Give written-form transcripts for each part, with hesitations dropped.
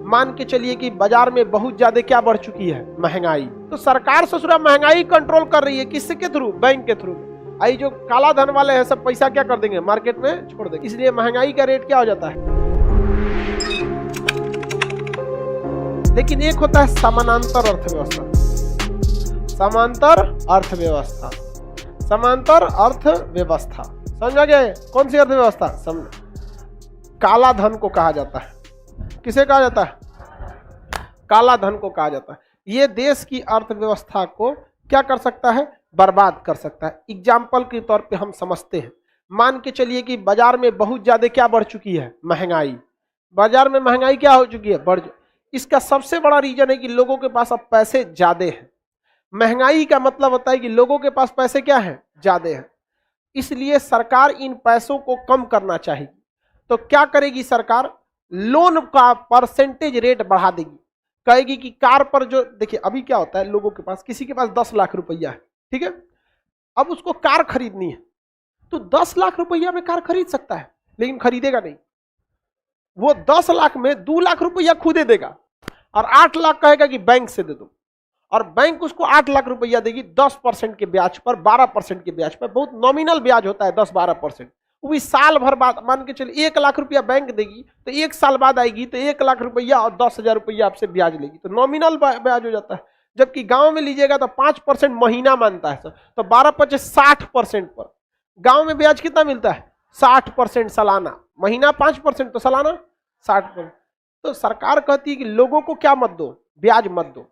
मान के चलिए कि बाजार में बहुत ज्यादा क्या बढ़ चुकी है, महंगाई। तो सरकार ससुरा महंगाई कंट्रोल कर रही है, किसके थ्रू? बैंक के थ्रू। आई जो काला धन वाले हैं सब पैसा क्या कर देंगे, मार्केट में छोड़ देंगे, इसलिए महंगाई का रेट क्या हो जाता है। लेकिन एक होता है समानांतर अर्थव्यवस्था, समांतर अर्थव्यवस्था, समांतर अर्थव्यवस्था, समझा गया? कौन सी अर्थव्यवस्था? काला धन को कहा जाता है। किसे कहा जाता है? काला धन को कहा जाता है। ये देश की अर्थव्यवस्था को क्या कर सकता है? बर्बाद कर सकता है। एग्जाम्पल के तौर पे हम समझते हैं, मान के चलिए कि बाजार में बहुत ज्यादा क्या बढ़ चुकी है, महंगाई। बाजार में महंगाई क्या हो चुकी है, बढ़। इसका सबसे बड़ा रीजन है कि लोगों के पास अब पैसे ज्यादा हैं। महंगाई का मतलब होता है कि लोगों के पास पैसे क्या है, ज्यादा है। इसलिए सरकार इन पैसों को कम करना चाहेगी। तो क्या करेगी सरकार? लोन का परसेंटेज रेट बढ़ा देगी। कहेगी कि कार पर जो, देखिए अभी क्या होता है, लोगों के पास, किसी के पास 10 लाख रुपया है, ठीक है, अब उसको कार खरीदनी है, तो 10 लाख रुपया में कार खरीद सकता है, लेकिन खरीदेगा नहीं। वो 10 लाख में 2 लाख रुपया खुदे देगा और 8 लाख कहेगा कि बैंक से दे दो, और बैंक उसको 8 लाख रुपया देगी 10% के ब्याज पर, 12% के ब्याज पर। बहुत नॉमिनल ब्याज होता है 10-12%। वो भी साल भर बाद, मान के चलिए 1 लाख रुपया बैंक देगी तो 1 साल बाद आएगी तो 1 लाख रुपया और 10,000 रुपया आपसे ब्याज लेगी, तो नॉमिनल ब्याज हो जाता है। जबकि गांव में लीजिएगा तो 5% महीना मानता है सर, तो 12-5 60% पर। गांव में ब्याज कितना मिलता है? 60% सालाना, महीना 5% तो सालाना 60%। तो सरकार कहती है कि लोगों को क्या मत दो, ब्याज मत दो।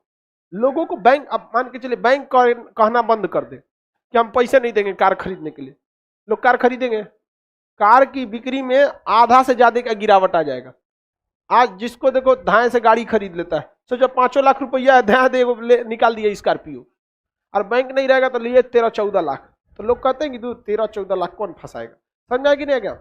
लोगों को बैंक, अब मान के चलिए बैंक कहना बंद कर दे कि हम पैसे नहीं देंगे कार खरीदने के लिए, लोग कार खरीदेंगे? कार की बिक्री में आधा से ज्यादा का गिरावट आ जाएगा। आज जिसको देखो धाए से गाड़ी खरीद लेता है, सोचो 5 लाख रुपया धाए दे निकाल दिया स्कॉर्पियो, और बैंक नहीं रहेगा तो लिए 13-14 लाख। तो लोग कहते हैं कि 13-14 लाख कौन फंसाएगा? समझा कि नहीं? क्या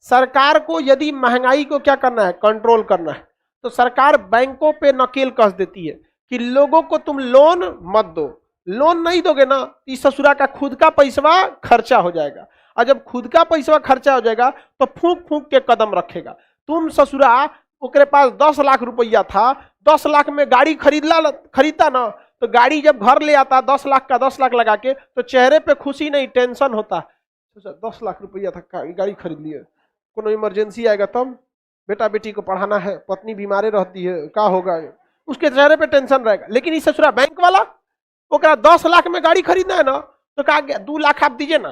सरकार को यदि महंगाई को क्या करना है, कंट्रोल करना है, तो सरकार बैंकों पे नकेल कस देती है कि लोगों को तुम लोन मत दो। लोन नहीं दोगे ना, इस ससुरा का खुद का पैसा खर्चा हो जाएगा, और जब खुद का पैसा खर्चा हो जाएगा तो फूंक फूंक के कदम रखेगा। तुम ससुरा, ओकरे पास 10 लाख रुपया था, 10 लाख में गाड़ी खरीदता ना, तो गाड़ी जब घर ले आता 10 लाख का 10 लाख लगा के, तो चेहरे पे खुशी नहीं टेंशन होता। 10 लाख रुपया था, गाड़ी खरीद लिए, कोनो इमरजेंसी आएगा तब, बेटा बेटी को पढ़ाना है, पत्नी बीमारी रहती है, क्या होगा, उसके चेहरे पे टेंशन रहेगा। लेकिन इस ससुरा बैंक वाला, ओकरा 10 लाख में गाड़ी खरीदना है ना, तो कहा 2 लाख आप दीजिए ना,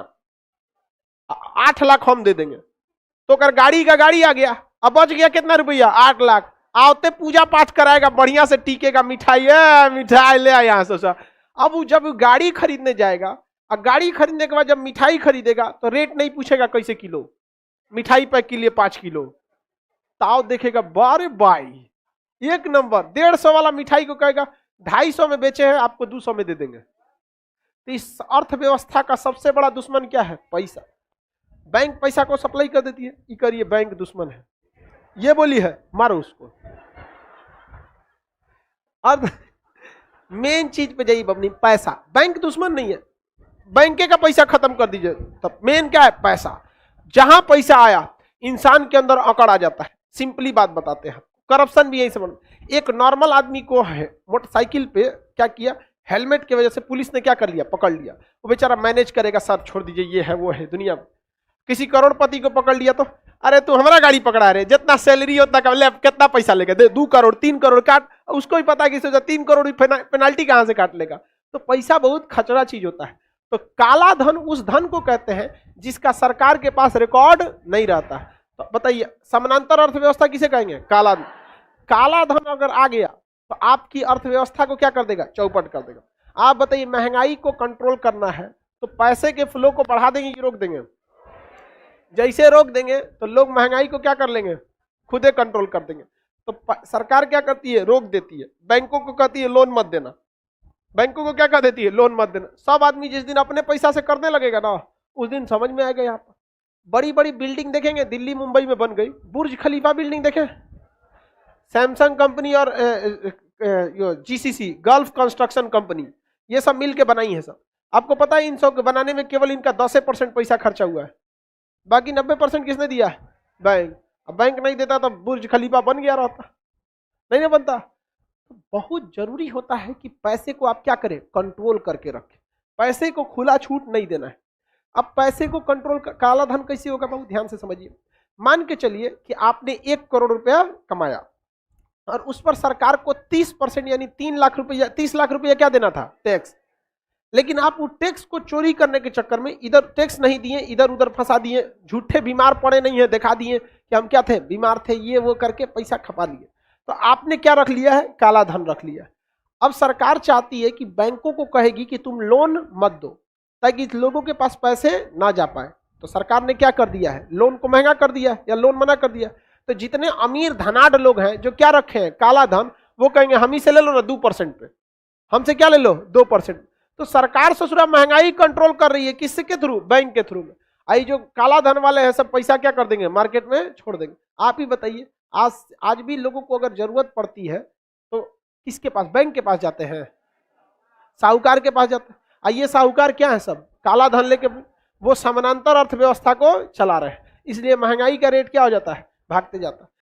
8 लाख हम दे देंगे। तो अगर गाड़ी का गाड़ी आ गया, अब बच गया कितना रुपया, 8 लाख। आवते पूजा पाठ कराएगा, बढ़िया से टीकेगा, मिठाई मिठाई ले आया सोचा। अब वो जब गाड़ी खरीदने जाएगा, और गाड़ी खरीदने के बाद जब मिठाई खरीदेगा तो रेट नहीं पूछेगा कैसे किलो, मिठाई पैक के लिए 5 किलो, ताव देखेगा, बारे भाई 1 नंबर, 150 वाला मिठाई को कहेगा 250 में बेचे हैं, आपको 200 में दे देंगे। तो इस अर्थव्यवस्था का सबसे बड़ा दुश्मन क्या है, पैसा। बैंक पैसा को सप्लाई कर देती है, ये करिए बैंक दुश्मन है, ये बोली है, मारो उसको। अब मेन चीज पे जाइए बबनी, पैसा। बैंक दुश्मन नहीं है, बैंक का पैसा खत्म कर दीजिए। तब मेन क्या है, पैसा। जहां पैसा आया इंसान के अंदर अकड़ आ जाता है। सिंपली बात बताते हैं, करप्शन भी यही समझ। एक नॉर्मल आदमी को है मोटरसाइकिल पे क्या किया, हेलमेट की वजह से पुलिस ने क्या कर लिया, पकड़ लिया। वो बेचारा मैनेज करेगा, सर छोड़ दीजिए, ये है वो है दुनिया में। किसी करोड़पति को पकड़ लिया तो, अरे तू हमारा गाड़ी पकड़ा रहे, जितना सैलरी होता है कितना पैसा लेगा, दे 2 करोड़ 3 करोड़ काट। उसको भी पता है कि 3 करोड़ पेनाल्टी कहां से काट लेगा। तो पैसा बहुत खचरा चीज होता है। तो काला धन उस धन को कहते हैं जिसका सरकार के पास रिकॉर्ड नहीं रहता। तो बताइए समानांतर अर्थव्यवस्था किसे कहेंगे, काला धन। काला धन अगर आ गया तो आपकी अर्थव्यवस्था को क्या कर देगा, चौपट कर देगा। आप बताइए, महंगाई को कंट्रोल करना है तो पैसे के फ्लो को बढ़ा देंगे कि रोक देंगे? जैसे रोक देंगे तो लोग महंगाई को क्या कर लेंगे, खुदे कंट्रोल कर देंगे। तो सरकार क्या करती है, रोक देती है। बैंकों को कहती है लोन मत देना, बैंकों को क्या कह देती है, लोन मत देना। सब आदमी जिस दिन अपने पैसा से करने लगेगा ना, उस दिन समझ में आएगा। यहाँ पर बड़ी बड़ी बिल्डिंग देखेंगे, दिल्ली मुंबई में बन गई, बुर्ज खलीफा बिल्डिंग देखें, सैमसंग कंपनी और GCC गल्फ कंस्ट्रक्शन कंपनी, ये सब मिलके बनाई है सब। आपको पता है इन सब के बनाने में केवल इनका 10% पैसा खर्चा हुआ है, बाकी 90% किसने दिया है, बैंक। अब बैंक नहीं देता तो बुर्ज खलीफा बन गया रहता। नहीं ना बनता। तो बहुत जरूरी होता है कि पैसे को आप क्या करें, कंट्रोल करके रखें, पैसे को खुला छूट नहीं देना है। अब पैसे को कंट्रोल, काला धन कैसे होगा बाबू, ध्यान से समझिए। मान के चलिए कि आपने 1 करोड़ रुपया कमाया और उस पर सरकार को 30% यानी 3 लाख रुपया, 30 लाख रुपया क्या देना था, टैक्स। लेकिन आप वो टैक्स को चोरी करने के चक्कर में इधर टैक्स नहीं दिए, इधर उधर फंसा दिए, झूठे बीमार पड़े नहीं है, दिखा दिए कि हम क्या थे, बीमार थे, ये वो करके पैसा खपा लिए। तो आपने क्या रख लिया है, काला धन रख लिया। अब सरकार चाहती है कि बैंकों को कहेगी कि तुम लोन मत दो, ताकि लोगों के पास पैसे ना जा पाए। तो सरकार ने क्या कर दिया है, लोन को महंगा कर दिया या लोन मना कर दिया। तो जितने अमीर धनाढ़ लोग हैं जो क्या रखे हैं, काला धन, वो कहेंगे हम ही से ले लो ना 2% पे, हमसे क्या ले लो 2%। तो सरकार ससुरा महंगाई कंट्रोल कर रही है, किसके थ्रू, बैंक के थ्रू में। आई जो काला धन वाले हैं सब पैसा क्या कर देंगे, मार्केट में छोड़ देंगे। आप ही बताइए, आज भी लोगों को अगर जरूरत पड़ती है तो किसके पास, बैंक के पास जाते हैं, साहूकार के पास जाते हैं। ये साहूकार क्या है, सब काला धन लेके वो समानांतर अर्थव्यवस्था को चला रहे हैं, इसलिए महंगाई का रेट क्या हो जाता है, भागते जाता है।